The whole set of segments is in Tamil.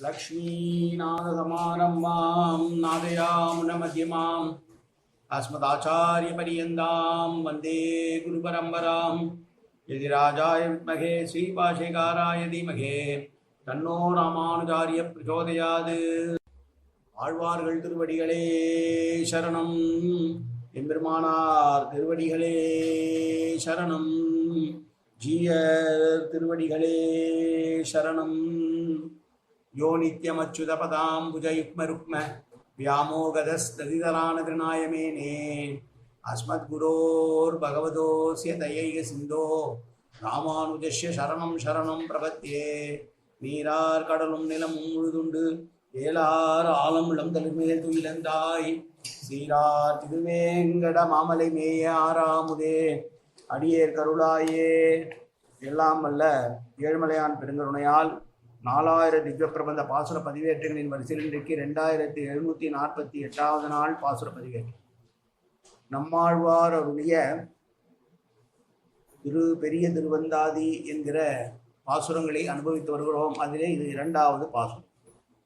लक्ष्मीनाथसमारम्भां नादयामुनमध्यमाम् अस्मदाचार्यपर्यन्तां वन्दे गुरुपरम्परां यतिराजाय विद्महे श्रीभाष्यकाराय धीमहि तन्नो रामानुजार्य प्रचोदयात्. ஆழ்வார்கள் திருவடிகளே சரணம். எம்பெருமானார் திருவடிகளே சரணம். ஜீயர் திருவடிகளே சரணம். யோ நித்யமச்சுதபதாம் புஜயுக்மருக்ம व्यामोगदस्तदितरानगृणायमेने अस्मद्गुरोर्भगवतोऽस्य दयैक सिन्धो रामानुजस्य शरणं शरणं प्रपद्ये. நீரார் கடலும் நிலமும் முழுதுண்டு ஏலார் ஆலம் இளந்தளிர்மேல் துயிலந்தாய் சீரார் திருவேங்கட மாமலை மேய ஆறாமுதே அடியேர் கருளாயே. எல்லாம் வல்ல ஏழ்மலையான் பெருங்கருணையால் 4000 திவ்ய பிரபந்த பாசுர பதிவேற்றங்களின் வரிசையில் இன்றைக்கு 2748வது நாள் பாசுர பதிவேற்றம். நம்மாழ்வார் அவருடைய பெரிய திருவந்தாதி என்கிற பாசுரங்களை அனுபவித்து வருகிறோம். அதிலே இது 2வது பாசுரம்.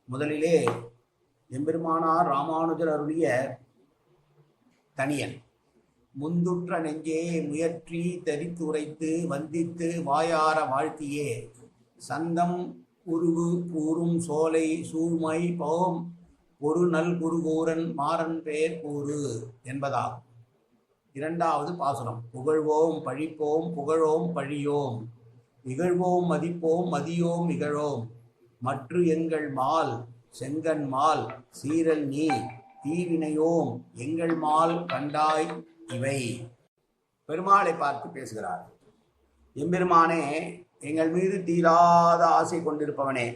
முதலிலே எம்பெருமானார் ராமானுஜர் அருளிய தனியன் முந்துற்ற நெஞ்சே முயற்றி தரித்து உரைத்து வந்தித்து வாயார வாழ்த்தியே சந்தம் குருகு கூறும் சோலை சூழ்மை போம் ஒரு நல் குருகூரன் மாறன் பெயர் கூறு என்பதாகும். 2வது பாசுரம் புகழ்வோம் பழிப்போம் புகழோம் பழியோம் இகழ்வோம் மதிப்போம் மதியோம் இகழோம் மற்று எங்கள் மால் செங்கன் மால் சீரல் நீ தீவினையோம் எங்கள் மால் கண்டாய் இவை. பெருமாளை பார்த்து பேசுகிறார். எம்பெருமானே, எங்கள் மீது தீராத ஆசை கொண்டிருப்பவனே,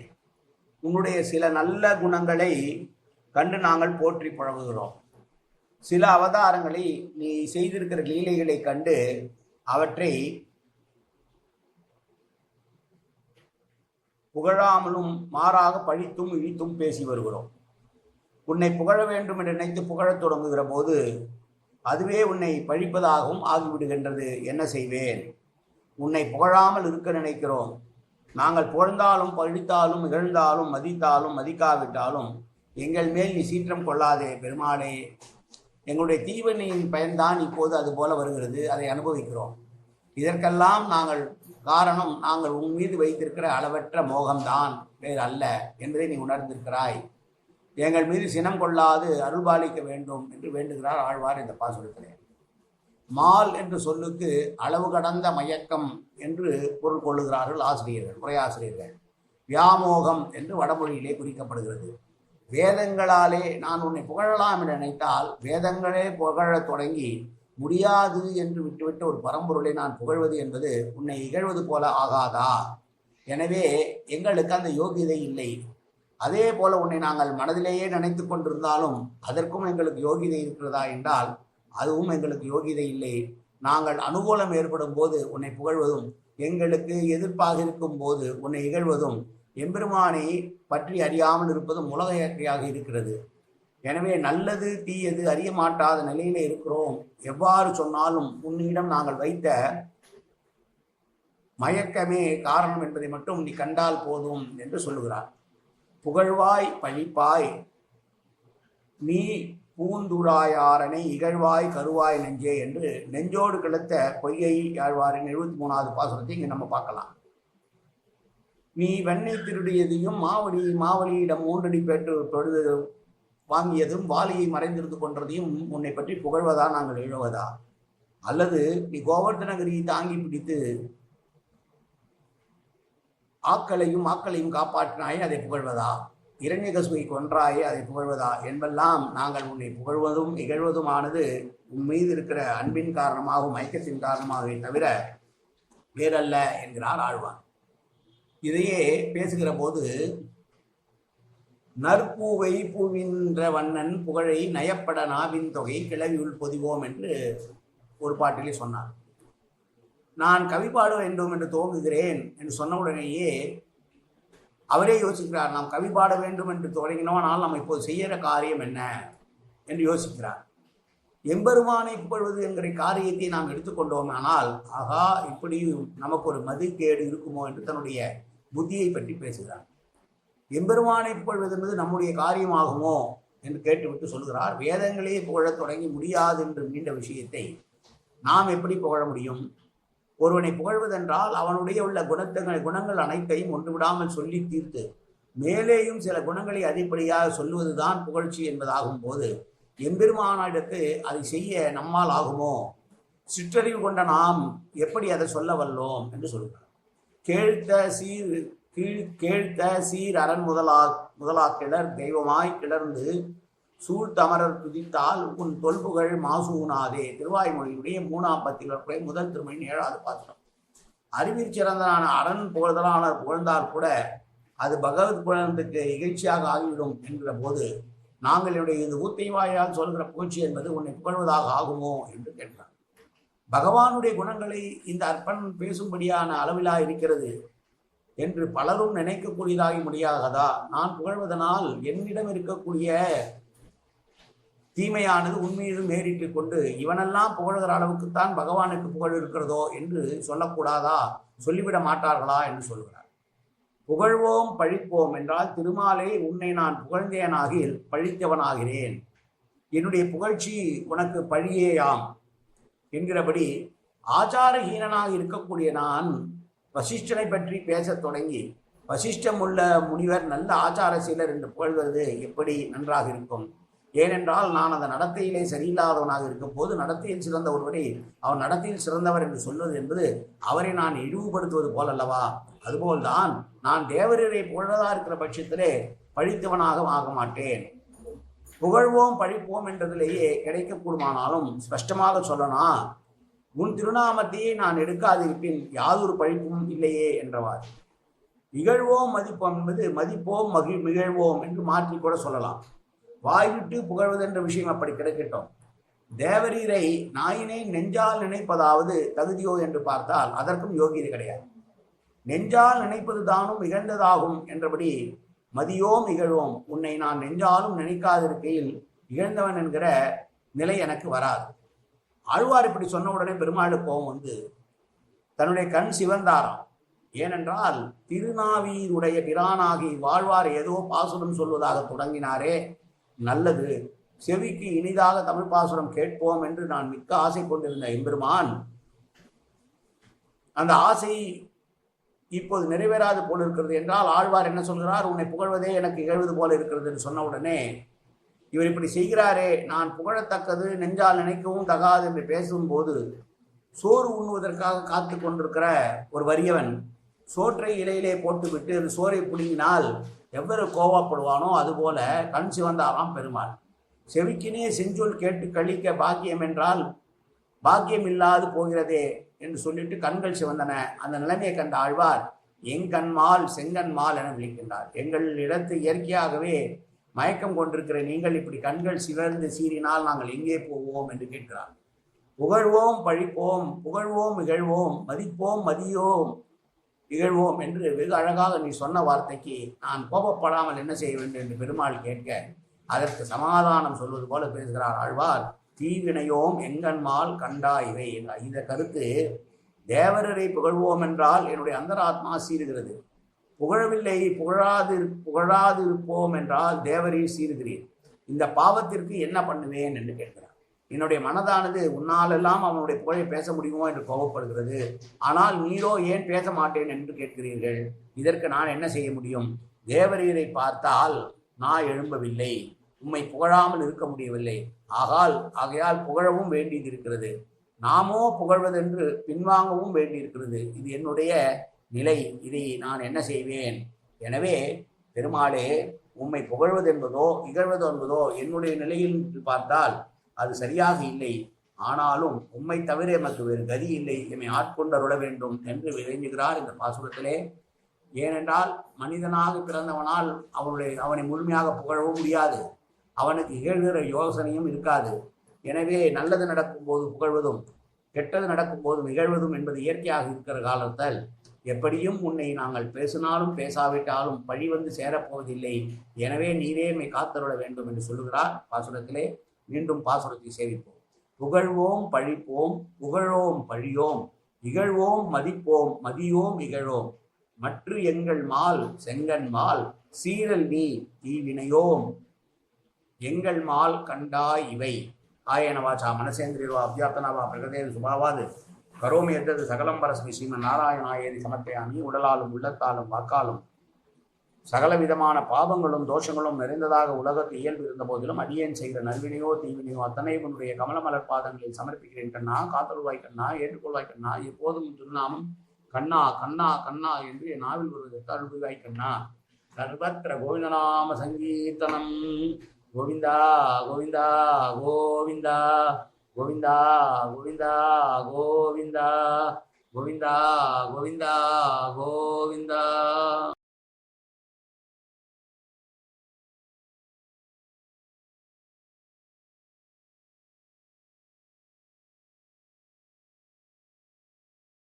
உன்னுடைய சில நல்ல குணங்களை கண்டு நாங்கள் போற்றி பழகுகிறோம். சில அவதாரங்களை நீ செய்திருக்கிற லீலைகளை கண்டு அவற்றை புகழாமலும் மாறாக பழித்தும் இழித்தும் பேசி வருகிறோம். உன்னை புகழ வேண்டும் என்று நினைத்து புகழத் தொடங்குகிற போது அதுவே உன்னை பழிப்பதாகவும் ஆகிவிடுகின்றது. என்ன செய்வேன்? உன்னை புகழாமல் இருக்க நினைக்கிறோம். நாங்கள் புகழ்ந்தாலும் பழித்தாலும் இகழ்ந்தாலும் மதித்தாலும் மதிக்காவிட்டாலும் எங்கள் மேல் நீ சீற்றம் கொள்ளாதே பெருமாளே. எங்களுடைய தீவனையின் பயன்தான் இப்போது அது போல வருகிறது. அதை அனுபவிக்கிறோம். இதற்கெல்லாம் காரணம் நாங்கள் உன் மீது வைத்திருக்கிற அளவற்ற மோகம்தான், வேறு அல்ல என்பதை நீ உணர்ந்திருக்கிறாய். எங்கள் மீது சினம் கொள்ளாது அருள்பாலிக்க வேண்டும் என்று வேண்டுகிறார் ஆழ்வார் இந்த பாசுரத்திலே. மால் என்ற சொல்லுக்கு அளவு கடந்த மயக்கம் என்று பொருள் கொள்ளுகிறார்கள் ஆசிரியர்கள், உரையாசிரியர்கள். வியாமோகம் என்று வடமொழியிலே குறிக்கப்படுகிறது. வேதங்களாலே நான் உன்னை புகழலாம் என்று நினைத்தால் வேதங்களே புகழத் தொடங்கி முடியாது என்று விட்டுவிட்டு ஒரு பரம்பொருளை நான் புகழ்வது என்பது உன்னை இகழ்வது போல ஆகாதா? எனவே எங்களுக்கு அந்த யோகியதை இல்லை. அதே போல உன்னை நாங்கள் மனதிலேயே நினைத்து கொண்டிருந்தாலும் அதற்கும் எங்களுக்கு யோகிதை இருக்கிறதா என்றால் அதுவும் எங்களுக்கு யோகிதை இல்லை. நாங்கள் அனுகூலம் ஏற்படும் போது உன்னை புகழ்வதும் எங்களுக்கு எதிர்ப்பாக இருக்கும் போது உன்னை இகழ்வதும் எம்பெருமானை பற்றி அறியாமல் இருப்பதும் உலக இயற்கையாக இருக்கிறது. எனவே நல்லது தீயது அறிய மாட்டாத நிலையில இருக்கிறோம். எவ்வாறு சொன்னாலும் உன்னிடம் நாங்கள் வைத்த மயக்கமே காரணம் என்பதை மட்டும் நீ கண்டால் போதும் என்று சொல்லுகிறார். புகழ்வாய் பழிப்பாய் நீ பூந்துராயாரனை இகழ்வாய் கருவாய் நெஞ்சே என்று நெஞ்சோடு கிளத்த பொய்யை ஆழ்வாரின் 73வது பாசுரத்தை இங்கே நம்ம பார்க்கலாம். நீ வெண்ணை திருடியதையும் மாவலியிடம் 3 அடி பெற்று தொழுது வாங்கியதும் வாலியை மறைந்திருந்து கொன்றதையும் உன்னை பற்றி புகழ்வதா நாங்கள் எழுவதா? அல்லது நீ கோவர்த்தனகிரியை தாங்கி பிடித்து ஆக்களையும் காப்பாற்றினாயே அதை புகழ்வதா? இரண்யகசுவை கொன்றாயே அதை புகழ்வதா? என்பெல்லாம் நாங்கள் உன்னை புகழ்வதும் இகழ்வதுமானது உன் மீது இருக்கிற அன்பின் காரணமாகவும் ஐக்கியத்தின் காரணமாகவே தவிர வேறல்ல என்கிறார் ஆழ்வார். இதையே பேசுகிற போது நற்பூவை பூவின்ற வண்ணன் புகழை நயப்பட நாவின் தொகை கிளவியுள் பொதிவோம் என்று ஒரு பாட்டிலே சொன்னார். நான் கவி பாட வேண்டும் என்று துவங்குகிறேன் என்று சொன்ன உடனேயே அவரே யோசிக்கிறார். நாம் கவி பாட வேண்டும் என்று தொடங்கினோனால் நம்ம இப்போது செய்கிற காரியம் என்ன என்று யோசிக்கிறார். எம்பெருமானை புகழ்வது என்கிற காரியத்தை நாம் எடுத்துக்கொண்டோம். ஆனால் ஆகா, இப்படி நமக்கு ஒரு மதிக்கேடு இருக்குமோ என்று தன்னுடைய புத்தியை பற்றி பேசுகிறார். எம்பெருமானை புகழ்வது என்பது நம்முடைய காரியமாகுமோ என்று கேட்டுவிட்டு சொல்கிறார், வேதங்களே புகழத் தொடங்கி முடியாது என்று மீண்ட விஷயத்தை நாம் எப்படி புகழ முடியும்? ஒருவனை புகழ்வதென்றால் அவனுடைய உள்ள குணங்கள் அனைத்தையும் ஒன்று விடாமல் சொல்லி தீர்த்து மேலேயும் சில குணங்களை அதிகப்படியாக சொல்லுவதுதான் புகழ்ச்சி என்பதாகும் போது எம்பெருமானிடத்து அதை செய்ய நம்மால் ஆகுமோ? சிற்றறிவு கொண்ட நாம் எப்படி அதை சொல்ல வல்லோம் என்று சொல்கிறார். கேழ்த்த சீர் அரண் முதலா கிளர் தெய்வமாய் கிளர்ந்து சூழ்த்தமரர் துதித்தால் உன் தொல்புகழ் மாசூனாதே. திருவாய்மொழியுடைய 3ஆம் பத்தில முதல் திருமணின் 7வது பாத்திரம். அறிவிற் சிறந்தனான அரண் புகழ்ந்தால் கூட அது பகவத் புகழத்துக்கு இகழ்ச்சியாக ஆகிவிடும் என்கிற போது நாங்கள் என்னுடைய இந்த ஊத்தை வாயால் சொல்கிற புகழ்ச்சி என்பது உன்னை புகழ்வதாக ஆகுமோ என்று கேட்டார். பகவானுடைய குணங்களை இந்த அர்ப்பன் பேசும்படியான அளவிலா இருக்கிறது என்று பலரும் நினைக்கக்கூடியதாகி முடியாததா? நான் புகழ்வதனால் என்னிடம் இருக்கக்கூடிய தீமையானது உண்மையில மேறிட்டு கொண்டு இவனெல்லாம் புகழ்கிற அளவுக்குத்தான் பகவானுக்கு புகழ் இருக்கிறதோ என்று சொல்லக்கூடாதா? சொல்லிவிட மாட்டார்களா என்று சொல்கிறார். புகழ்வோம் பழிப்போம் என்றால் திருமாலே உன்னை நான் புகழ்ந்தேனாகில் பழித்தவனாகிறேன், என்னுடைய புகழ்ச்சி உனக்கு பழியேயாம் என்கிறபடி ஆச்சாரஹீனனாக இருக்கக்கூடிய நான் வசிஷ்டனை பற்றி பேசத் தொடங்கி வசிஷ்டம் உள்ள முனிவர் நல்ல ஆச்சார சீலர் என்று புகழ்வது எப்படி நன்றாக இருக்கும்? ஏனென்றால் நான் அந்த நடத்தையிலே சரியில்லாதவனாக இருக்கும் போது நடத்தையில் சிறந்த ஒருவரை அவன் நடத்தையில் சிறந்தவர் என்று சொல்வது என்பது அவரை நான் இழிவுபடுத்துவது போலல்லவா? அதுபோல்தான் நான் தேவரரை புகழதா இருக்கிற பட்சத்திலே பழித்தவனாக ஆக மாட்டேன். புகழ்வோம் பழிப்போம் என்றதிலேயே கிடைக்கக்கூடுமானாலும் ஸ்பஷ்டமாக சொல்லனா, உன் திருநாமத்தையே நான் எடுக்காதிருப்பின் யாதொரு பழிப்பும் இல்லையே என்றவார். இகழ்வோம் மதிப்போம் என்பது மதிப்போம் மிகழ்வோம் என்று மாற்றி கூட சொல்லலாம். வாய்விட்டு புகழ்வதென்ற விஷயம் அப்படி கிடைக்கட்டும். தேவரீரை நாயினை நெஞ்சால் நினைப்பதாவது தகுதியோ என்று பார்த்தால் அதற்கும் யோகியது கிடையாது. நெஞ்சால் நினைப்பது தானும் இகழ்ந்ததாகும் என்றபடி மதியோம் இகழ்வோம், உன்னை நான் நெஞ்சாலும் நினைக்காதிருக்கையில் இகழ்ந்தவன் என்கிற நிலை எனக்கு வராது. ஆழ்வார் இப்படி சொன்ன உடனே பெருமாளுக்கு கோபம் வந்து தன்னுடைய கண் சிவந்தாராம். ஏனென்றால் திருநாவீருடைய பிரானாகி வாழ்வார் ஏதோ பாசுரம் சொல்வதாக தொடங்கினாரே, நல்லது, செவிக்கு இனிதாக தமிழ் பாசுரம் கேட்போம் என்று நான் மிக்க ஆசை கொண்டிருந்த எம்பெருமான் அந்த ஆசை இப்போது நிறைவேறாது போல இருக்கிறது என்றால் ஆழ்வார் என்ன சொல்கிறார்? உன்னை புகழ்வதே எனக்கு இகழ்வது போல இருக்கிறது என்று சொன்ன உடனே இவர் இப்படி செய்கிறாரே, நான் புகழத்தக்கது நெஞ்சால் நினைக்கவும் தகாது என்று பேசும்போது சோறு உண்ணுவதற்காக காத்து கொண்டிருக்கிற ஒரு வறியவன் சோற்றை இலையிலே போட்டுவிட்டு அந்த சோறை பிடுங்கினால் எவ்வளவு கோவப்படுவானோ அதுபோல கண் சிவந்தாராம் பெருமாள். செவிக்கினே செஞ்சொல் கேட்டு கழிக்க பாக்கியம் என்றால் பாக்கியம் இல்லாது போகிறதே என்று சொல்லிட்டு கண்கள் சிவந்தன. அந்த நிலைமையை கண்ட ஆழ்வார் எங்கண்மால் செங்கன்மால் என விழிக்கின்றார். எங்கள் இடத்து இயற்கையாகவே மயக்கம் கொண்டிருக்கிற நீங்கள் இப்படி கண்கள் சிவந்து சீறினால் நாங்கள் எங்கே போவோம் என்று கேட்கிறார். புகழ்வோம் பழிப்போம், புகழ்வோம் இகழ்வோம், மதிப்போம் மதியோம் இகழ்வோம் என்று வெகு அழகாக நீ சொன்ன வார்த்தைக்கு நான் கோபப்படாமல் என்ன செய்ய வேண்டும் என்று பெருமாள் கேட்க அதற்கு சமாதானம் சொல்வது போல பேசுகிறார் ஆழ்வார். தீவினையோம் எங்கன்மால் கண்டா இவை. இந்த கருத்து தேவரரை புகழ்வோம் என்றால் என்னுடைய அந்தராத்மா சீருகிறது, புகழவில்லை புகழாதிருப்போம் என்றால் தேவரீர் சீருகிறீர், இந்த பாவத்திற்கு என்ன பண்ணுவேன் என்று கேட்கிறார். என்னுடைய மனதானது உன்னாலெல்லாம் அவனுடைய புகழை பேச முடியுமோ என்று கோபப்படுகிறது, ஆனால் நீரோ ஏன் பேச மாட்டேன் என்று கேட்கிறீர்கள், இதற்கு நான் என்ன செய்ய முடியும்? தேவரீரை பார்த்தால் நான் எழும்பவில்லை, உம்மை புகழாமல் இருக்க முடியவில்லை, ஆகையால் புகழவும் வேண்டியது இருக்கிறது, நாமோ புகழ்வதென்று பின்வாங்கவும் வேண்டியிருக்கிறது. இது என்னுடைய நிலை, இதை நான் என்ன செய்வேன்? எனவே பெருமாளே, உம்மை புகழ்வது என்பதோ இகழ்வது என்பதோ என்னுடைய நிலையில் பார்த்தால் அது சரியாக இல்லை, ஆனாலும் உம்மை தவிர எமக்கு வேறு கதி இல்லை, எம்மை ஆட்கொண்டருள வேண்டும் என்று விளைஞ்சுகிறார் இந்த பாசுரத்திலே. ஏனென்றால் மனிதனாக பிறந்தவனால் அவனை முழுமையாக புகழவும் முடியாது, அவனுக்கு இகழ்கிற யோசனையும் இருக்காது. எனவே நல்லது நடக்கும்போது புகழ்வதும் கெட்டது நடக்கும்போது நிகழ்வதும் என்பது இயற்கையாக இருக்கிற காலத்தால் எப்படியும் உன்னை நாங்கள் பேசினாலும் பேசாவிட்டாலும் பழி வந்து சேரப்போவதில்லை, எனவே நீரே மை காத்தருள வேண்டும் என்று சொல்லுகிறார் பாசுரத்திலே. மீண்டும் பாசுரத்தை சேவிப்போம். புகழ்வோம் பழிப்போம், புகழோம் பழியோம், இகழ்வோம் மதிப்போம், மதியோம் இகழோம், மற்ற எங்கள் மால் செங்கன் மால் சீரல் நீ தீவினையோம் எங்கள் மால் கண்டாய் இவை ஆயன வாச்சா மனசேந்திரியவா அபியாத்தனாவா பிரகதேது சுபாவாது கரோமி எத்தது சகலம் பரஸ்மி ஸ்ரீமன் நாராயணாயேதி சமர்ப்பயாமி உடலாலும் உள்ளத்தாலும் வாக்காலும் சகல விதமான பாவங்களும் தோஷங்களும் நிறைந்ததாக உலகத்து இயல்பு இருந்த போதிலும் அடியேன் செய்கிற நல்வினையோ தீவினையோ அத்தனை உன்னுடைய கமலமலர் பாதங்களில் சமர்ப்பிக்கிறேன் கண்ணா, காத்தருவாய் கண்ணா, ஏற்றுக்கொள்வாய் கண்ணா, எப்போதும் திருநாமம் கண்ணா கண்ணா கண்ணா என்று என் நாவில் வருவது அருள்வாய் கண்ணா. சர்வத்திர கோவிந்தநாம சங்கீர்த்தனம். கோவிந்தா கோவிந்தா கோவிந்தா கோவிந்தா கோவிந்தா கோவிந்தா கோவிந்தா கோவிந்தா கோவிந்தா.